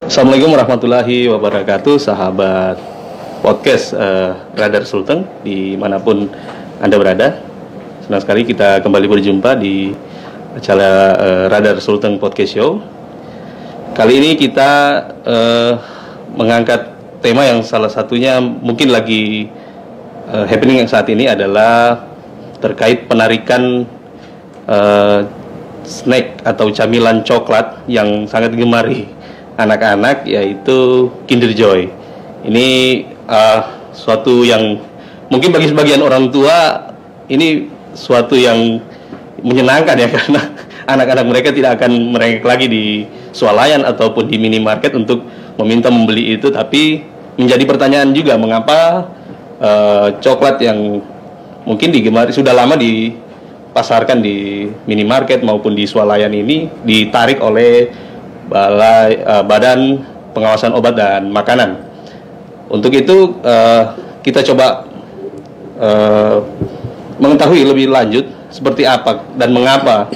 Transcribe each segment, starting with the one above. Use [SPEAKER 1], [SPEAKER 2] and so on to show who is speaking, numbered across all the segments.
[SPEAKER 1] Assalamualaikum warahmatullahi wabarakatuh, sahabat podcast Radar Sulteng dimanapun Anda berada. Senang sekali kita kembali berjumpa di acara Radar Sulteng Podcast Show. Kali ini kita mengangkat tema yang salah satunya mungkin lagi happening yang saat ini adalah terkait penarikan snack atau camilan coklat yang sangat digemari anak-anak, yaitu Kinder Joy. Ini suatu yang mungkin bagi sebagian orang tua ini suatu yang menyenangkan ya, karena anak-anak mereka tidak akan merengek lagi di swalayan ataupun di minimarket untuk meminta membeli itu. Tapi menjadi pertanyaan juga, mengapa coklat yang mungkin digemari sudah lama dipasarkan di minimarket maupun di swalayan ini ditarik oleh Badan Pengawasan Obat dan Makanan. Untuk itu kita coba mengetahui lebih lanjut seperti apa dan mengapa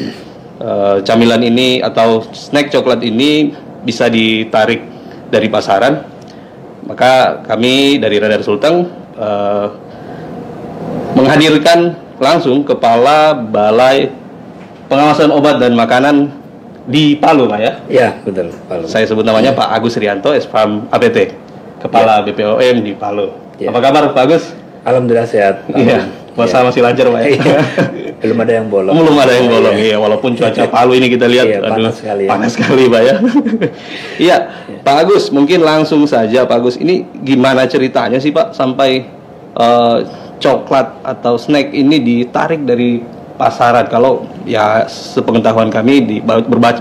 [SPEAKER 1] camilan ini atau snack coklat ini bisa ditarik dari pasaran. Maka kami dari Radar Sulteng menghadirkan langsung Kepala Balai Pengawasan Obat dan Makanan di Palu, Pak ya?
[SPEAKER 2] Ya, betul, Palu.
[SPEAKER 1] Saya sebut namanya Pak Agus Rianto, SPAM APT, Kepala BPOM di Palu.
[SPEAKER 2] Ya.
[SPEAKER 1] Apa kabar, Pak Agus?
[SPEAKER 2] Alhamdulillah sehat.
[SPEAKER 1] Iya, puasa masih lancar, Pak ya?
[SPEAKER 2] Belum ada yang bolong.
[SPEAKER 1] Belum ada yang bolong, iya. Walaupun cuaca Palu ini kita lihat,
[SPEAKER 2] iya, panas sekali ya.
[SPEAKER 1] Panas sekali, Pak ya. Iya, Pak Agus, mungkin langsung saja, Pak Agus. Ini gimana ceritanya sih, Pak, sampai coklat atau snack ini ditarik dari pasaran? Kalau ya sepengetahuan kami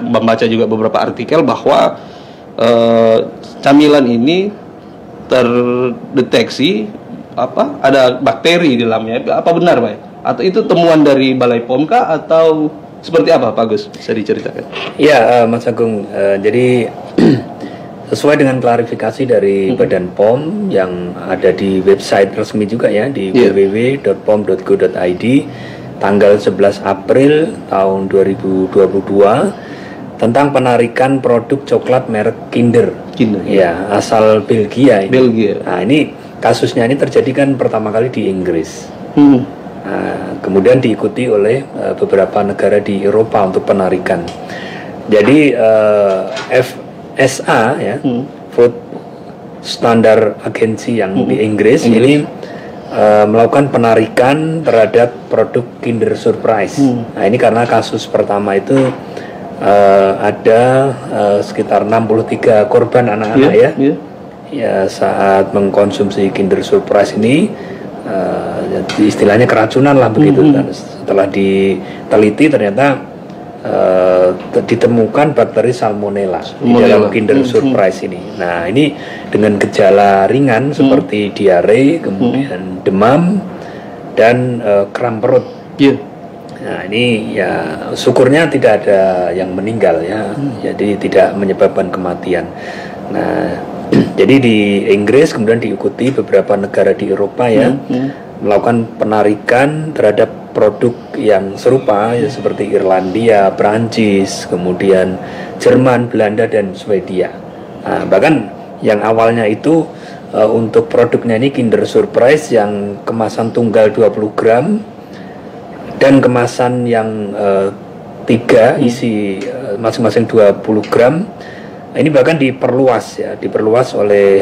[SPEAKER 1] membaca juga beberapa artikel bahwa camilan ini terdeteksi ada bakteri di dalamnya. Apa benar, Pak? Atau itu temuan dari Balai POM kah atau seperti apa, Pak Gus? Bisa diceritakan?
[SPEAKER 2] Iya, Mas Agung. Jadi sesuai dengan klarifikasi dari Badan POM yang ada di website resmi juga ya, di www.pom.go.id tanggal 11 April tahun 2022 tentang penarikan produk coklat merek Kinder. Ya, asal Belgia ini.
[SPEAKER 1] Belgia.
[SPEAKER 2] Nah, ini kasusnya ini terjadi kan pertama kali di Inggris. Nah, kemudian diikuti oleh beberapa negara di Eropa untuk penarikan. Jadi FSA ya, Food Standard Agency yang di Inggris ini melakukan penarikan terhadap produk Kinder Surprise. Nah, ini karena kasus pertama itu ada sekitar 63 korban anak-anak ya saat mengkonsumsi Kinder Surprise ini, istilahnya keracunan lah begitu. Dan setelah diteliti ternyata ditemukan bakteri Salmonella di dalam Kinder Surprise ini. Nah, ini dengan gejala ringan seperti diare, kemudian demam dan kram perut. Nah, ini ya syukurnya tidak ada yang meninggal ya. Jadi tidak menyebabkan kematian. Nah, jadi di Inggris kemudian diikuti beberapa negara di Eropa ya, melakukan penarikan terhadap produk yang serupa ya, seperti Irlandia, Prancis, kemudian Jerman, Belanda dan Swedia. Nah, bahkan yang awalnya itu untuk produknya ini Kinder Surprise yang kemasan tunggal 20 gram dan kemasan yang 3 isi masing-masing 20 gram. Nah, ini bahkan diperluas oleh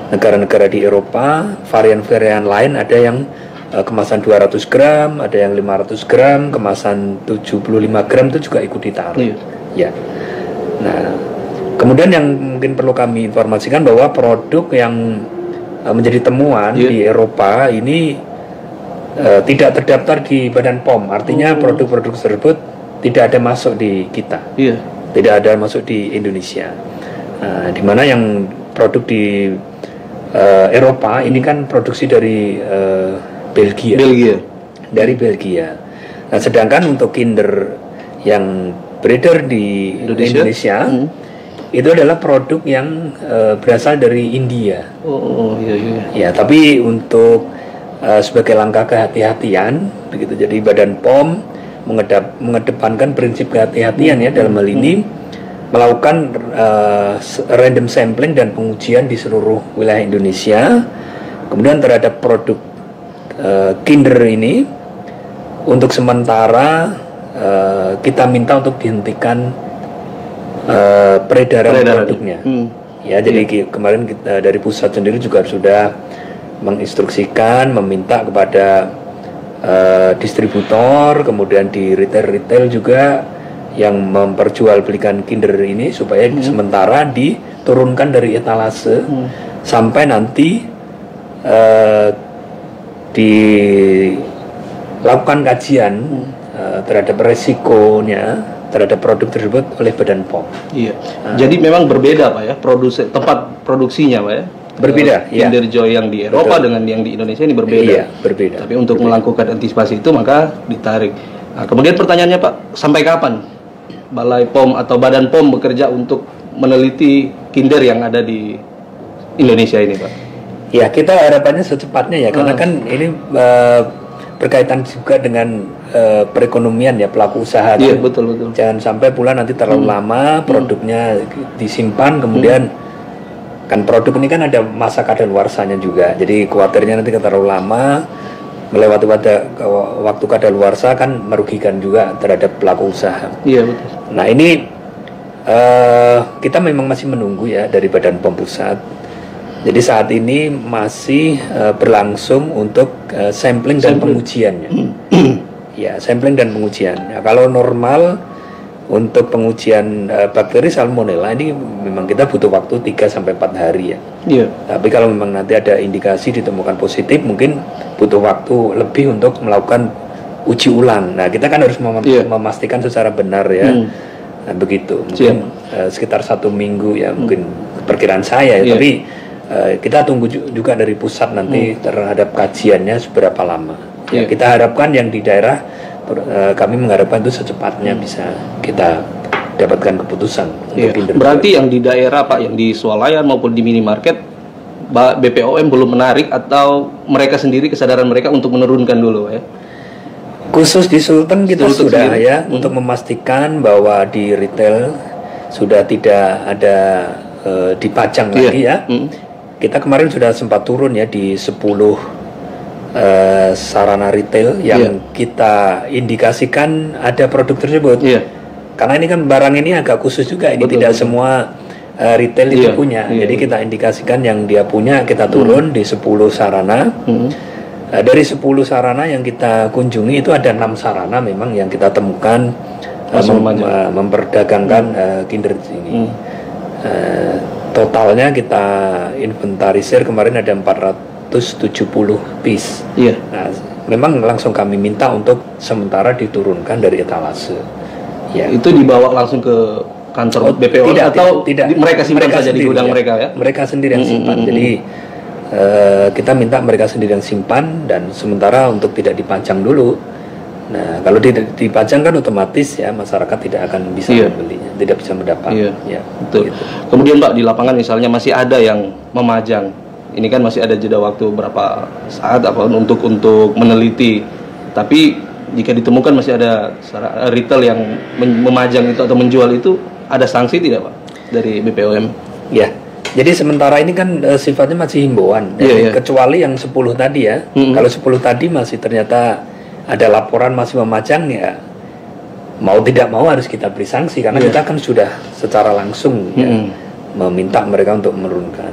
[SPEAKER 2] negara-negara di Eropa. Varian-varian lain ada yang kemasan 200 gram, ada yang 500 gram, kemasan 75 gram itu juga ikut ditaruh. Ya. Nah, kemudian yang mungkin perlu kami informasikan bahwa produk yang menjadi temuan di Eropa ini tidak terdaftar di Badan POM. Artinya produk-produk tersebut tidak ada masuk di kita. Tidak ada masuk di Indonesia. Di mana yang produk di Eropa ini kan produksi dari Belgia. Dari Belgia. Nah, sedangkan untuk Kinder yang beredar di Indonesia itu adalah produk yang berasal dari India. Ya, tapi untuk sebagai langkah kehati-hatian begitu. Jadi Badan POM mengedepankan prinsip kehati-hatian ya dalam hal ini melakukan random sampling dan pengujian di seluruh wilayah Indonesia. Kemudian terhadap produk Kinder ini, untuk sementara kita minta untuk dihentikan peredaran produknya. Ya, jadi kemarin kita dari pusat sendiri juga sudah menginstruksikan, meminta kepada distributor, kemudian di retail juga yang memperjualbelikan Kinder ini supaya sementara diturunkan dari etalase sampai nanti dilakukan kajian terhadap resikonya terhadap produk tersebut oleh Badan POM.
[SPEAKER 1] Iya. Jadi memang berbeda Pak ya, tempat produksinya Pak ya.
[SPEAKER 2] Berbeda.
[SPEAKER 1] Kinder Joy yang di Eropa dengan yang di Indonesia ini berbeda.
[SPEAKER 2] Iya, berbeda.
[SPEAKER 1] Tapi untuk melakukan antisipasi itu maka ditarik. Nah, kemudian pertanyaannya Pak, sampai kapan Balai POM atau Badan POM bekerja untuk meneliti Kinder yang ada di Indonesia ini Pak?
[SPEAKER 2] Ya, kita harapannya secepatnya ya, karena kan ini berkaitan juga dengan perekonomian ya, pelaku usaha.
[SPEAKER 1] Iya, betul.
[SPEAKER 2] Jangan sampai pula nanti terlalu lama produknya disimpan, kemudian kan produk ini kan ada masa kadaluarsanya juga. Jadi khawatirnya nanti terlalu lama melewati waktu kadaluarsa kan merugikan juga terhadap pelaku usaha.
[SPEAKER 1] Iya, betul.
[SPEAKER 2] Nah, ini kita memang masih menunggu ya dari Badan POM Pusat. Jadi saat ini masih berlangsung untuk sampling dan pengujiannya. Ya, sampling dan pengujian. Ya, kalau normal untuk pengujian bakteri Salmonella ini memang kita butuh waktu 3-4 hari ya. Iya. Tapi kalau memang nanti ada indikasi ditemukan positif, mungkin butuh waktu lebih untuk melakukan uji ulang. Nah, kita kan harus memastikan secara benar ya. Nah, begitu. Mungkin sekitar 1 minggu ya, mungkin perkiraan saya ya. Tapi kita tunggu juga dari pusat nanti terhadap kajiannya seberapa lama. Ya, kita harapkan yang di daerah, kami mengharapkan itu secepatnya bisa kita dapatkan keputusan.
[SPEAKER 1] Berarti yang di daerah Pak, yang di swalayan maupun di minimarket, BPOM belum menarik atau mereka sendiri kesadaran mereka untuk menurunkan dulu ya?
[SPEAKER 2] Khusus di Sulteng kita sudah ya, untuk memastikan bahwa di retail sudah tidak ada dipajang lagi ya. Kita kemarin sudah sempat turun ya di 10 sarana retail yang kita indikasikan ada produk tersebut. Karena ini kan barang ini agak khusus juga, ini tidak semua retail itu punya. Jadi kita indikasikan yang dia punya, kita turun di 10 sarana. Dari 10 sarana yang kita kunjungi itu ada 6 sarana memang yang kita temukan memperdagangkan Kinder ini. Totalnya kita inventarisir kemarin ada 470 piece. Nah, memang langsung kami minta untuk sementara diturunkan dari etalase. Ya.
[SPEAKER 1] Itu dibawa langsung ke kantor BPOM atau tidak, mereka simpan saja di gudang mereka ya?
[SPEAKER 2] Mereka sendiri yang simpan. Jadi kita minta mereka sendiri yang simpan dan sementara untuk tidak dipajang dulu. Nah, kalau tidak dipajang kan otomatis ya masyarakat tidak akan bisa membelinya, tidak bisa mendapat. Ya,
[SPEAKER 1] betul. Gitu. Kemudian Pak, di lapangan misalnya masih ada yang memajang. Ini kan masih ada jeda waktu berapa saat untuk meneliti. Tapi jika ditemukan masih ada retail yang memajang itu atau menjual itu, ada sanksi tidak Pak dari BPOM?
[SPEAKER 2] Ya. Jadi sementara ini kan sifatnya masih himbauan. Kecuali yang 10 tadi ya. Kalau 10 tadi masih ternyata ada laporan masih memajang ya, mau tidak mau harus kita beri sanksi karena kita kan sudah secara langsung ya, meminta mereka untuk menurunkan.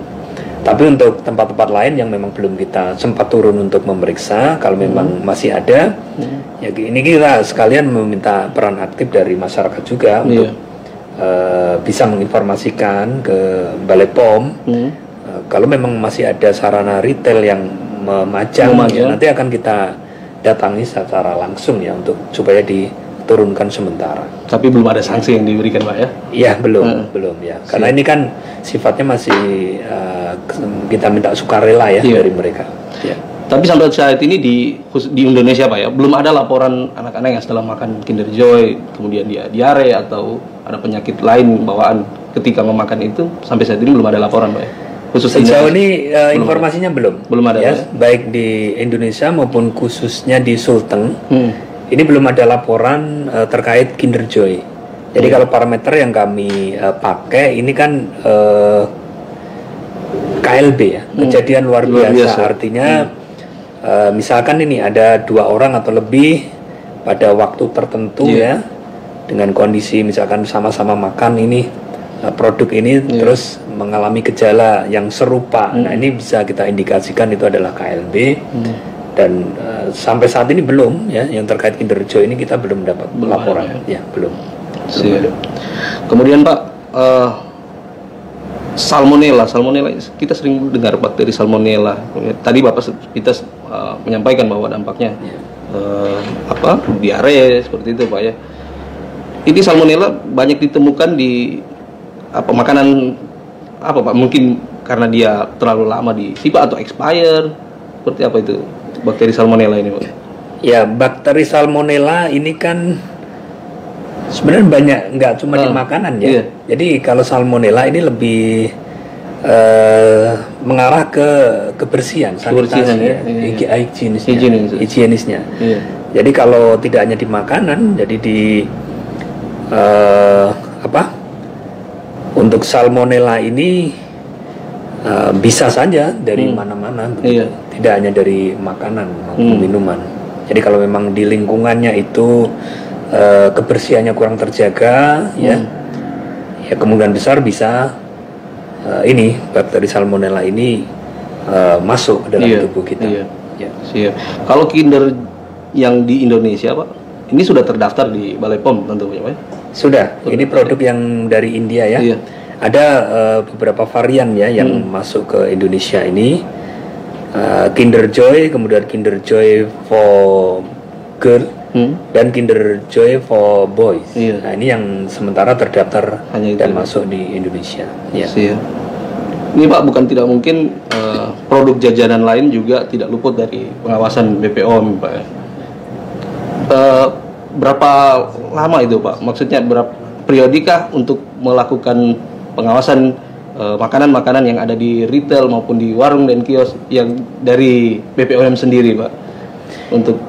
[SPEAKER 2] Tapi untuk tempat-tempat lain yang memang belum kita sempat turun untuk memeriksa, kalau memang masih ada, ya ini kita sekalian meminta peran aktif dari masyarakat juga untuk bisa menginformasikan ke Balai POM kalau memang masih ada sarana retail yang memajang. Ya, nanti akan kita datangi secara langsung ya untuk supaya diturunkan sementara.
[SPEAKER 1] Tapi belum ada sanksi yang diberikan Pak ya?
[SPEAKER 2] Iya belum ya. Karena ini kan sifatnya masih kita minta sukarela ya dari mereka. Ya.
[SPEAKER 1] Tapi sampai saat ini di Indonesia Pak ya, belum ada laporan anak-anak yang setelah makan Kinder Joy kemudian dia diare atau ada penyakit lain bawaan ketika memakan itu. Sampai saat ini belum ada laporan Pak ya?
[SPEAKER 2] Sejauh ini informasinya belum
[SPEAKER 1] ada
[SPEAKER 2] ya, baik di Indonesia maupun khususnya di Sulteng ini belum ada laporan terkait Kinder Joy Jadi kalau parameter yang kami pakai ini kan KLB ya, kejadian luar biasa. Artinya misalkan ini ada 2 orang atau lebih pada waktu tertentu ya, dengan kondisi misalkan sama-sama makan ini produk ini terus mengalami gejala yang serupa. Nah ini bisa kita indikasikan itu adalah KLB. Dan sampai saat ini belum ya, yang terkait Kinder Joy ini kita belum dapat laporan ya, belum.
[SPEAKER 1] Kemudian Pak, salmonella kita sering dengar bakteri salmonella. Tadi Bapak kita menyampaikan bahwa dampaknya diare seperti itu Pak ya. Ini salmonella banyak ditemukan di makanan Pak? Mungkin karena dia terlalu lama disimpan atau expire, seperti apa itu bakteri salmonella ini Pak?
[SPEAKER 2] Ya, bakteri salmonella ini kan sebenarnya banyak, nggak cuma di makanan ya. Jadi kalau salmonella ini lebih mengarah ke kebersihan, sanitasi, higienisnya. Jadi kalau tidak hanya di makanan, jadi di untuk salmonella ini bisa saja dari mana-mana, tidak hanya dari makanan maupun minuman. Jadi kalau memang di lingkungannya itu kebersihannya kurang terjaga, ya kemungkinan besar bisa ini bakteri salmonella ini masuk ke dalam tubuh kita.
[SPEAKER 1] Kalau Kinder yang di Indonesia Pak, ini sudah terdaftar di Balai POM tentunya Pak?
[SPEAKER 2] Sudah. Ini produk yang dari India ya. Ada beberapa varian ya yang masuk ke Indonesia ini, Kinder Joy, kemudian Kinder Joy for Girl, dan Kinder Joy for Boys. Nah ini yang sementara terdaftar dan masuk di Indonesia.
[SPEAKER 1] Ini Pak, bukan tidak mungkin produk jajanan lain juga tidak luput dari pengawasan BPOM Pak. Berapa lama itu Pak? Maksudnya berapa periodikah untuk melakukan pengawasan makanan-makanan yang ada di retail maupun di warung dan kios yang dari BPOM sendiri Pak? Untuk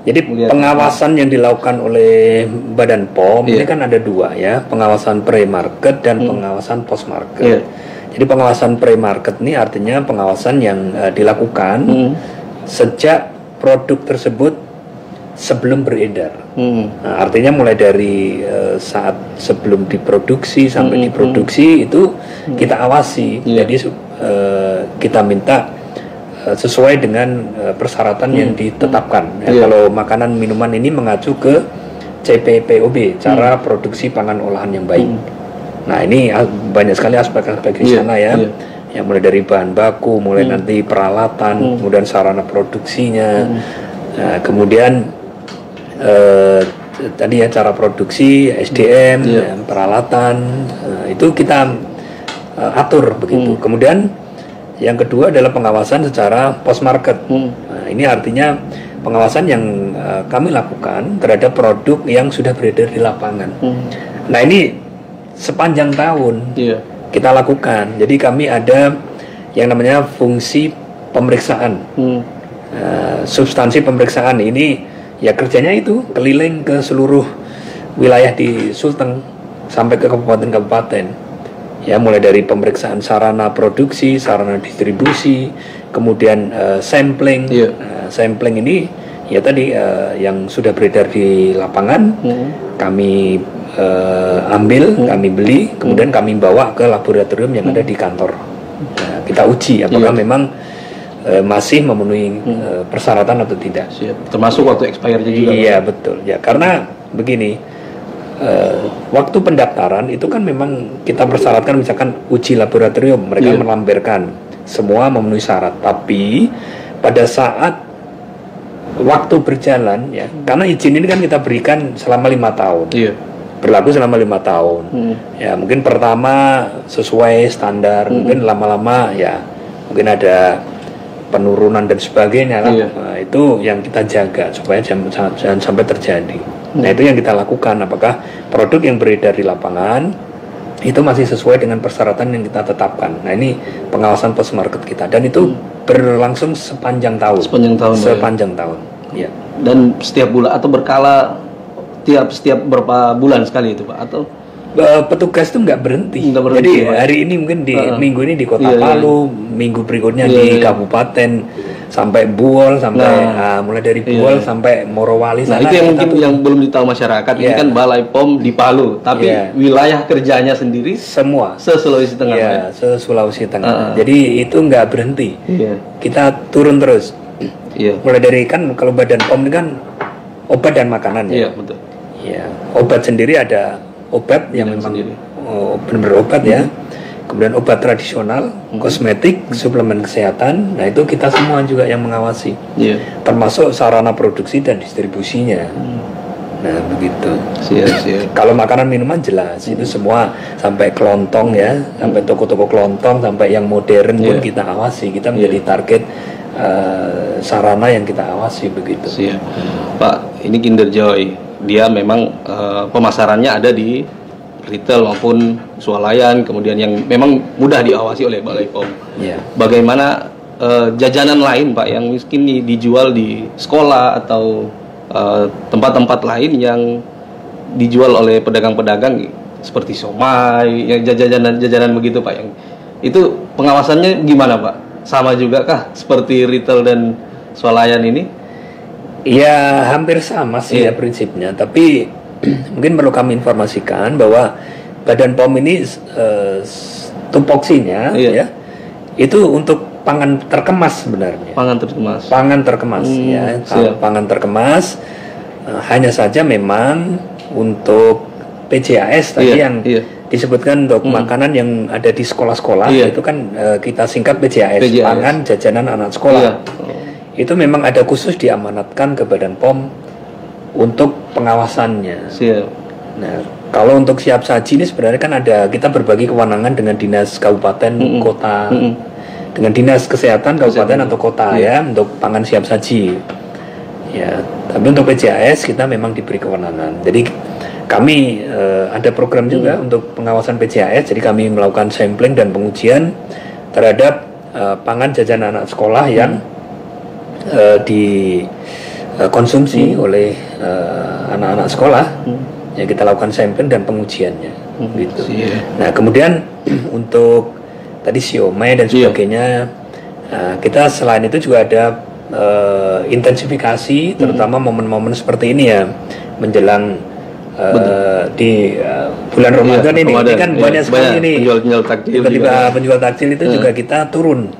[SPEAKER 2] jadi pengawasan yang dilakukan oleh Badan POM ini kan ada 2 ya, pengawasan pre-market dan pengawasan post-market. Jadi pengawasan pre-market ini artinya pengawasan yang dilakukan sejak produk tersebut sebelum beredar. Nah, artinya mulai dari saat sebelum diproduksi sampai diproduksi itu kita awasi. Jadi kita minta sesuai dengan persyaratan yang ditetapkan. Kalau makanan minuman ini mengacu ke CPPOB, cara produksi pangan olahan yang baik. Nah ini banyak sekali aspek-aspek di sana ya. Yang mulai dari bahan baku, mulai nanti peralatan, kemudian sarana produksinya, kemudian tadi ya cara produksi, SDM, peralatan, itu kita atur begitu. Kemudian yang kedua adalah pengawasan secara post market. Nah, ini artinya pengawasan yang kami lakukan terhadap produk yang sudah beredar di lapangan. Nah ini sepanjang tahun kita lakukan. Jadi kami ada yang namanya fungsi pemeriksaan, substansi pemeriksaan ini. Ya kerjanya itu keliling ke seluruh wilayah di Sulteng sampai ke kabupaten-kabupaten. Ya mulai dari pemeriksaan sarana produksi, sarana distribusi, kemudian sampling. Sampling ini ya tadi yang sudah beredar di lapangan kami ambil, kami beli, kemudian kami bawa ke laboratorium yang ada di kantor. Nah, kita uji apakah memang masih memenuhi persyaratan atau tidak.
[SPEAKER 1] Termasuk waktu expirednya juga.
[SPEAKER 2] Iya betul ya, karena begini, waktu pendaftaran itu kan memang kita persyaratkan misalkan uji laboratorium, mereka melampirkan semua memenuhi syarat, tapi pada saat waktu berjalan ya, karena izin ini kan kita berikan selama 5 tahun, berlaku selama 5 tahun. Ya mungkin pertama sesuai standar, mungkin lama-lama ya mungkin ada penurunan dan sebagainya lah. Nah, itu yang kita jaga supaya jangan sampai terjadi. Nah itu yang kita lakukan, apakah produk yang beredar di lapangan itu masih sesuai dengan persyaratan yang kita tetapkan. Nah ini pengawasan post market kita, dan itu berlangsung sepanjang tahun.
[SPEAKER 1] Sepanjang tahun.
[SPEAKER 2] Sepanjang tahun. Ya.
[SPEAKER 1] Dan setiap bulan atau berkala setiap berapa bulan sekali itu Pak atau
[SPEAKER 2] petugas itu nggak berhenti.
[SPEAKER 1] berhenti.
[SPEAKER 2] Jadi
[SPEAKER 1] Pak.
[SPEAKER 2] hari ini mungkin di minggu ini di Kota
[SPEAKER 1] Iya,
[SPEAKER 2] Palu, minggu berikutnya di kabupaten sampai Buol sampai mulai dari Buol sampai Morowali.
[SPEAKER 1] Nah,
[SPEAKER 2] sana
[SPEAKER 1] itu yang
[SPEAKER 2] kita
[SPEAKER 1] mungkin yang belum ditahu masyarakat. Ini kan Balai POM di Palu, tapi wilayah kerjanya sendiri
[SPEAKER 2] semua
[SPEAKER 1] se-Sulawesi Tengah.
[SPEAKER 2] ya, se-Sulawesi Tengah. Jadi itu nggak berhenti. Kita turun terus. Mulai dari kan kalau Badan POM ini kan obat dan makanan ya.
[SPEAKER 1] Iya, betul.
[SPEAKER 2] Ya, obat sendiri ada obat yang memang benar-benar obat ya. Kemudian obat tradisional, kosmetik, suplemen kesehatan. Nah, itu kita semua juga yang mengawasi. Termasuk sarana produksi dan distribusinya. Nah, begitu.
[SPEAKER 1] Siap.
[SPEAKER 2] Kalau makanan minuman jelas itu semua sampai kelontong ya, sampai toko-toko kelontong, sampai yang modern pun kita awasi. Kita menjadi target sarana yang kita awasi begitu.
[SPEAKER 1] Siap. Pak, ini Kinder Joy. Dia memang pemasarannya ada di retail maupun swalayan, kemudian yang memang mudah diawasi oleh Balai POM. Bagaimana jajanan lain Pak yang mungkin dijual di sekolah atau tempat-tempat lain yang dijual oleh pedagang-pedagang seperti somai, yang jajanan begitu Pak, yang itu pengawasannya gimana Pak? Sama juga kah seperti retail dan swalayan ini?
[SPEAKER 2] Ya hampir sama sih ya prinsipnya, tapi mungkin perlu kami informasikan bahwa Badan POM ini tupoksinya ya itu untuk pangan terkemas sebenarnya. Pangan terkemas ya. Pangan terkemas hanya saja memang untuk PJAS tadi yang disebutkan untuk makanan yang ada di sekolah-sekolah itu kan kita singkat PJAS, pangan jajanan anak sekolah. Itu memang ada khusus diamanatkan ke Badan POM untuk pengawasannya. Nah, kalau untuk siap saji ini sebenarnya kan ada, kita berbagi kewenangan dengan dinas kabupaten, kota, dengan dinas kesehatan kabupaten atau kota ya untuk pangan siap saji. Ya, tapi untuk PJAS kita memang diberi kewenangan. Jadi kami ada program juga untuk pengawasan PJAS. Jadi kami melakukan sampling dan pengujian terhadap pangan jajanan anak sekolah yang dikonsumsi oleh anak-anak sekolah. Ya, kita lakukan sampling dan pengujiannya gitu. Nah, kemudian untuk tadi siomay dan sebagainya, kita selain itu juga ada intensifikasi terutama momen-momen seperti ini ya, menjelang di bulan Ramadan ini kan banyak sekali ini
[SPEAKER 1] penjual takjil,
[SPEAKER 2] tiba-tiba penjual takjil itu juga kita turun.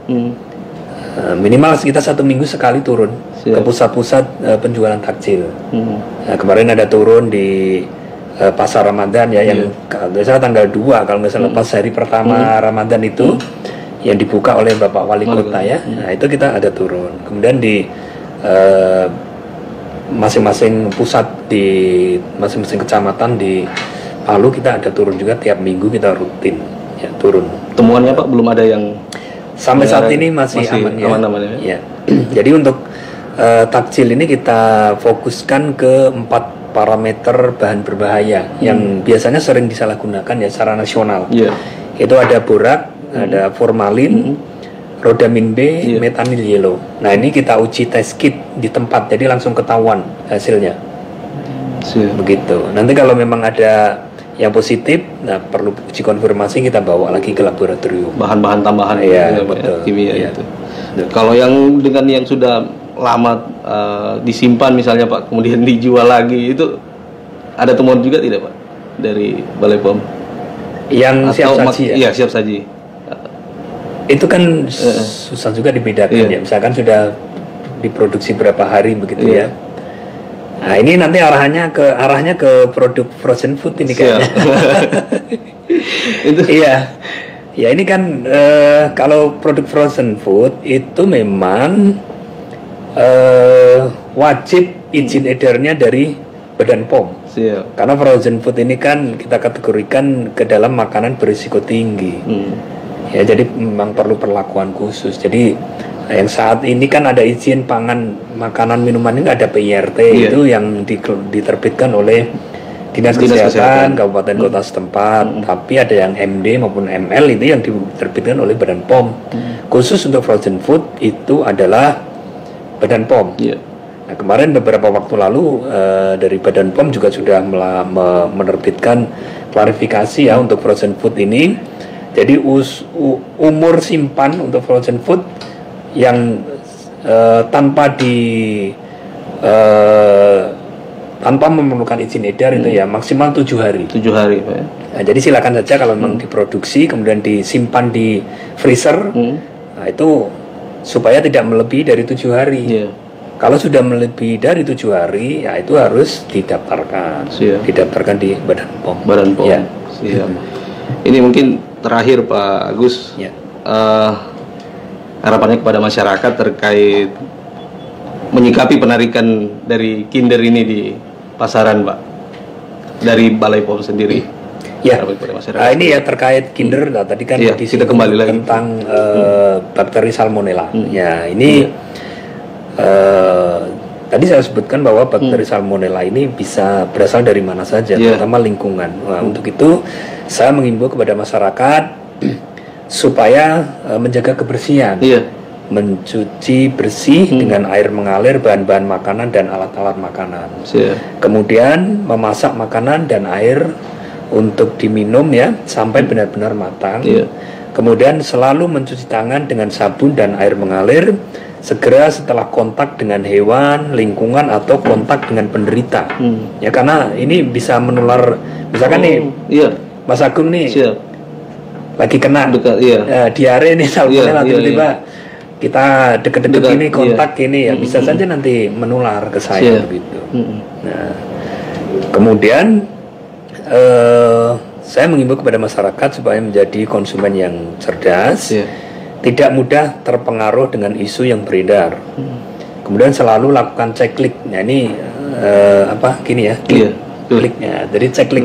[SPEAKER 2] Minimal kita 1 minggu sekali turun ke pusat-pusat penjualan takjil. Nah, kemarin ada turun di pasar Ramadan ya, yang biasanya tanggal 2 kalau nggak salah pas hari pertama Ramadan itu yang dibuka oleh Bapak Wali Kota ya. Nah, itu kita ada turun. Kemudian di masing-masing pusat di masing-masing kecamatan di Palu kita ada turun juga, tiap minggu kita rutin ya turun.
[SPEAKER 1] Temuannya Pak belum ada yang
[SPEAKER 2] sampai saat ini masih aman ya. Jadi untuk takjil ini kita fokuskan ke 4 parameter bahan berbahaya yang biasanya sering disalahgunakan ya secara nasional. Itu ada borak, ada formalin, rodamin B, metanil yellow. Nah, ini kita uji test kit di tempat, jadi langsung ketahuan hasilnya. Begitu. Nanti kalau memang ada yang positif, nah perlu uji konfirmasi, kita bawa lagi ke laboratorium.
[SPEAKER 1] Bahan-bahan tambahan
[SPEAKER 2] betul.
[SPEAKER 1] Kimia itu. Kalau yang dengan yang sudah lama disimpan misalnya Pak, kemudian dijual lagi, itu ada temuan juga tidak Pak dari Balai POM?
[SPEAKER 2] Yang siap saji ya?
[SPEAKER 1] Iya, siap saji.
[SPEAKER 2] Itu kan susah juga dibedakan ya. Misalkan sudah diproduksi berapa hari begitu ya. Nah, ini nanti arahnya ke produk frozen food ini kayaknya. Ya ini kan kalau produk frozen food itu memang wajib izin edarnya dari Badan POM. Karena frozen food ini kan kita kategorikan ke dalam makanan berisiko tinggi. Ya, jadi memang perlu perlakuan khusus. Jadi yang saat ini kan ada izin pangan makanan minuman ini ada PIRT itu yang diterbitkan oleh Dinas Kesehatan Kabupaten Kota setempat. Tapi ada yang MD maupun ML itu yang diterbitkan oleh Badan POM. Khusus untuk frozen food itu adalah Badan POM. Nah, kemarin beberapa waktu lalu dari Badan POM juga sudah menerbitkan klarifikasi ya untuk frozen food ini. Jadi umur simpan untuk frozen food yang tanpa memerlukan izin edar itu ya maksimal 7 hari.
[SPEAKER 1] 7 hari, Pak.
[SPEAKER 2] Nah, jadi silakan saja kalau memang diproduksi kemudian disimpan di freezer, nah itu supaya tidak melebihi dari 7 hari. Kalau sudah melebihi dari 7 hari, ya itu harus didaftarkan, didaftarkan di Badan POM.
[SPEAKER 1] Badan POM. Ya. Siap. Ini mungkin terakhir Pak Agus. Ya. Harapannya kepada masyarakat terkait menyikapi penarikan dari Kinder ini di pasaran, Pak, dari Balai POM sendiri.
[SPEAKER 2] Ya, ini ya terkait Kinder. Nah, tadi kan
[SPEAKER 1] kita kembali lagi
[SPEAKER 2] tentang bakteri Salmonella. Ya, ini tadi saya sebutkan bahwa bakteri Salmonella ini bisa berasal dari mana saja, terutama lingkungan. Nah, untuk itu saya mengimbau kepada masyarakat supaya menjaga kebersihan. Mencuci bersih dengan air mengalir bahan-bahan makanan dan alat-alat makanan. Kemudian memasak makanan dan air untuk diminum ya sampai benar-benar matang. Kemudian selalu mencuci tangan dengan sabun dan air mengalir segera setelah kontak dengan hewan, lingkungan atau kontak dengan penderita. Ya karena ini bisa menular. Misalkan nih Mas Agung nih lagi kena diare nih salmonella tiba-tiba kita deket-deket ini kontak ini ya bisa saja nanti menular ke saya begitu. Nah, kemudian saya mengimbau kepada masyarakat supaya menjadi konsumen yang cerdas, tidak mudah terpengaruh dengan isu yang beredar. Kemudian selalu lakukan ceklik. Nah ini gini ya, kliknya. Jadi ceklik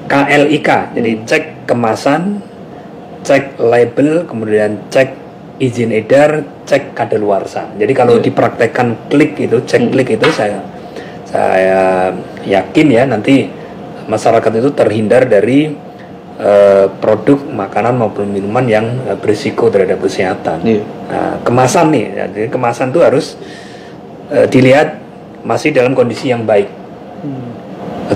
[SPEAKER 2] KLIK. Jadi cek kemasan, cek label, kemudian cek izin edar, cek kadaluarsa. Jadi kalau dipraktekkan klik itu, cek klik itu saya yakin ya nanti masyarakat itu terhindar dari produk makanan maupun minuman yang berisiko terhadap kesehatan. Nah, kemasan nih, jadi kemasan itu harus dilihat masih dalam kondisi yang baik.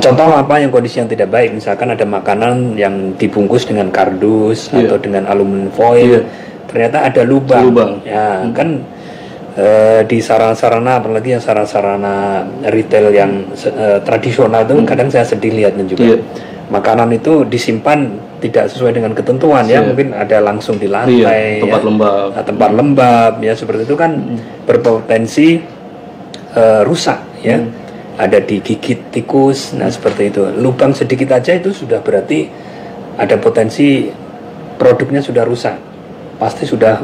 [SPEAKER 2] Contoh apa yang kondisi yang tidak baik? Misalkan ada makanan yang dibungkus dengan kardus atau dengan aluminium foil. Ternyata ada lubang. Ya kan di sarana-sarana, apalagi yang sarana-sarana retail yang tradisional itu kadang saya sedih lihatnya juga. Makanan itu disimpan tidak sesuai dengan ketentuan ya, mungkin ada langsung di lantai, tempat lembab ya, seperti itu kan berpotensi rusak ya. Ada digigit tikus, nah seperti itu. Lubang sedikit aja itu sudah berarti ada potensi produknya sudah rusak. Pasti sudah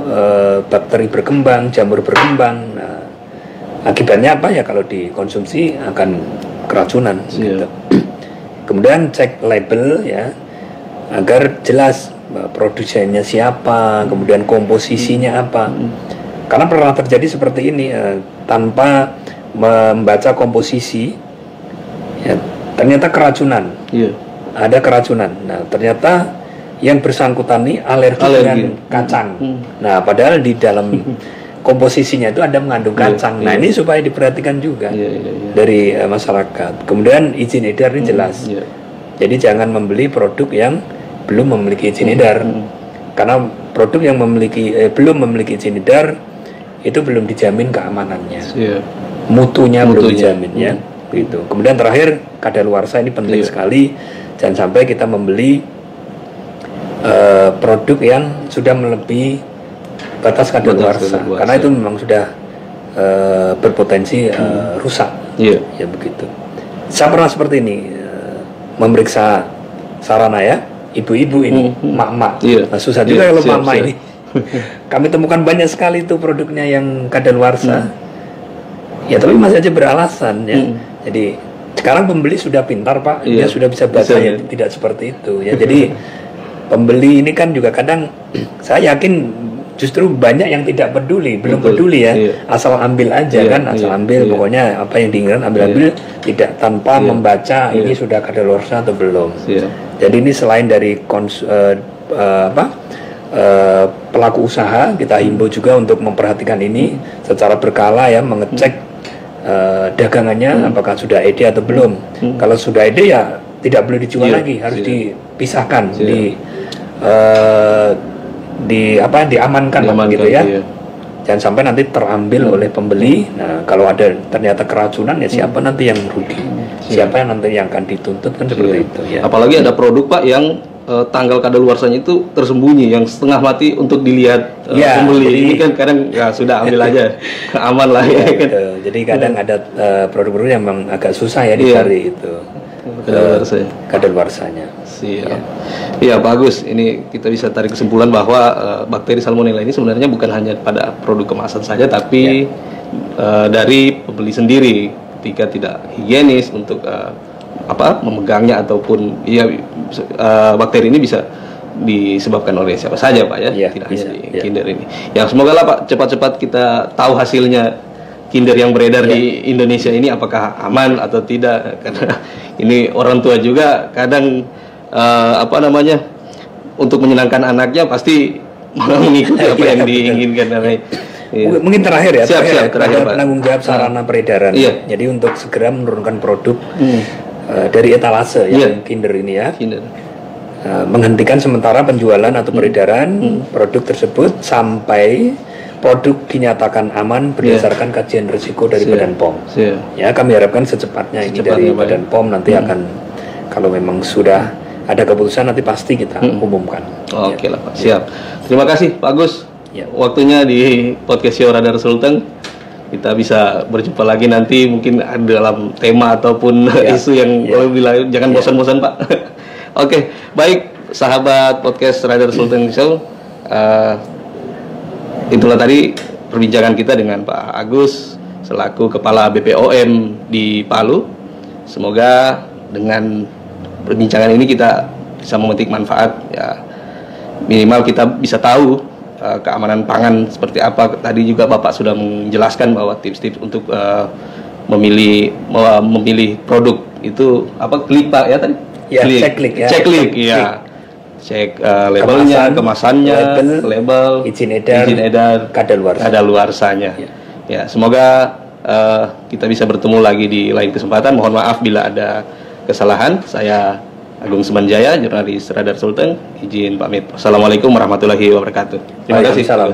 [SPEAKER 2] bakteri berkembang, jamur berkembang. Nah, akibatnya apa ya kalau dikonsumsi akan keracunan. Gitu. Kemudian cek label ya, agar jelas produsennya siapa, kemudian komposisinya apa. Karena pernah terjadi seperti ini tanpa membaca komposisi, ya, ternyata keracunan. Ada keracunan. Nah ternyata yang bersangkutan ini alergi dengan kacang. Nah, padahal di dalam komposisinya itu ada mengandung kacang. Nah, ini supaya diperhatikan juga dari masyarakat. Kemudian izin edar ini jelas. Jadi jangan membeli produk yang belum memiliki izin edar. Karena produk yang belum memiliki izin edar itu belum dijamin keamanannya. Mutunya belum dijamin ya. Gitu. Kemudian terakhir kadaluarsa ini penting sekali. Jangan sampai kita membeli produk yang sudah melebihi batas kadaluarsa, karena itu memang sudah berpotensi rusak. Ya begitu. Saya pernah seperti ini memeriksa sarana ya, ibu-ibu ini, mak-mak. Nah, susah juga kalau mak-mak ini. Kami temukan banyak sekali itu produknya yang kadaluarsa. Ya tapi masih aja beralasan ya. Jadi sekarang pembeli sudah pintar Pak, dia sudah bisa baca ya, tidak seperti itu ya. Jadi pembeli ini kan juga kadang saya yakin justru banyak yang tidak peduli, belum peduli ya, asal ambil aja kan, asal ambil, pokoknya apa yang diinginkan ambil tidak tanpa membaca ini sudah kadaluarsa atau belum. Jadi ini selain dari pelaku usaha, kita himbau juga untuk memperhatikan ini secara berkala ya, mengecek dagangannya apakah sudah ED atau belum. Kalau sudah ED ya tidak boleh dijual lagi, harus dipisahkan, diamankan gitu ya. Jangan sampai nanti terambil oleh pembeli. Nah, kalau ada ternyata keracunan ya siapa nanti yang rugi? Siapa yang nanti yang akan dituntut kan seperti itu ya.
[SPEAKER 1] Apalagi ada produk Pak yang tanggal kadaluarsanya itu tersembunyi, yang setengah mati untuk dilihat pembeli. Ini kan kadang ya sudah ambil aja, aman lah ya.
[SPEAKER 2] Jadi kadang ada produk-produk yang memang agak susah ya dicari itu kadaluarsanya.
[SPEAKER 1] Siap. Iya Pak Agus, ini kita bisa tarik kesimpulan bahwa bakteri Salmonella ini sebenarnya bukan hanya pada produk kemasan saja, tapi dari pembeli sendiri ketika tidak higienis untuk memegangnya ataupun bakteri ini bisa disebabkan oleh siapa saja Pak ya, tidak hanya di Kinder ini. Ya semoga lah Pak cepat-cepat kita tahu hasilnya Kinder yang beredar di Indonesia ini apakah aman atau tidak, karena ini orang tua juga kadang untuk menyenangkan anaknya pasti malah mengikuti apa yang diinginkan.
[SPEAKER 2] Mungkin terakhir ya,
[SPEAKER 1] terakhir Pak.
[SPEAKER 2] Penanggung jawab sarana peredaran. Jadi untuk segera menurunkan produk dari etalase yang Kinder ini ya. Menghentikan sementara penjualan atau peredaran produk tersebut sampai produk dinyatakan aman berdasarkan kajian risiko dari Badan POM. Ya, kami harapkan secepatnya ini dari Badan POM nanti akan, kalau memang sudah ada keputusan nanti pasti kita umumkan.
[SPEAKER 1] Oke lah Pak, siap. Terima kasih Pak Agus. Waktunya di podcast Radar Sulteng. Kita bisa berjumpa lagi nanti mungkin dalam tema ataupun isu yang lebih lain. Jangan bosan-bosan Pak. Oke, baik sahabat podcast Radar Sulteng Show. Itulah tadi perbincangan kita dengan Pak Agus selaku Kepala BPOM di Palu. Semoga dengan perbincangan ini kita bisa memetik manfaat ya, minimal kita bisa tahu keamanan pangan seperti apa. Tadi juga Bapak sudah menjelaskan bahwa tips-tips untuk memilih produk itu klik Pak ya tadi?
[SPEAKER 2] Ya, cek
[SPEAKER 1] cek labelnya, kemasannya, label,
[SPEAKER 2] izin edar,
[SPEAKER 1] kadaluarsanya. Ya, semoga kita bisa bertemu lagi di lain kesempatan. mohon maaf bila ada kesalahan. Saya Agung Sumanjaya, jurnalis Radar Sulteng, izin pamit. Assalamualaikum warahmatullahi wabarakatuh. Terima kasih.
[SPEAKER 2] Salam.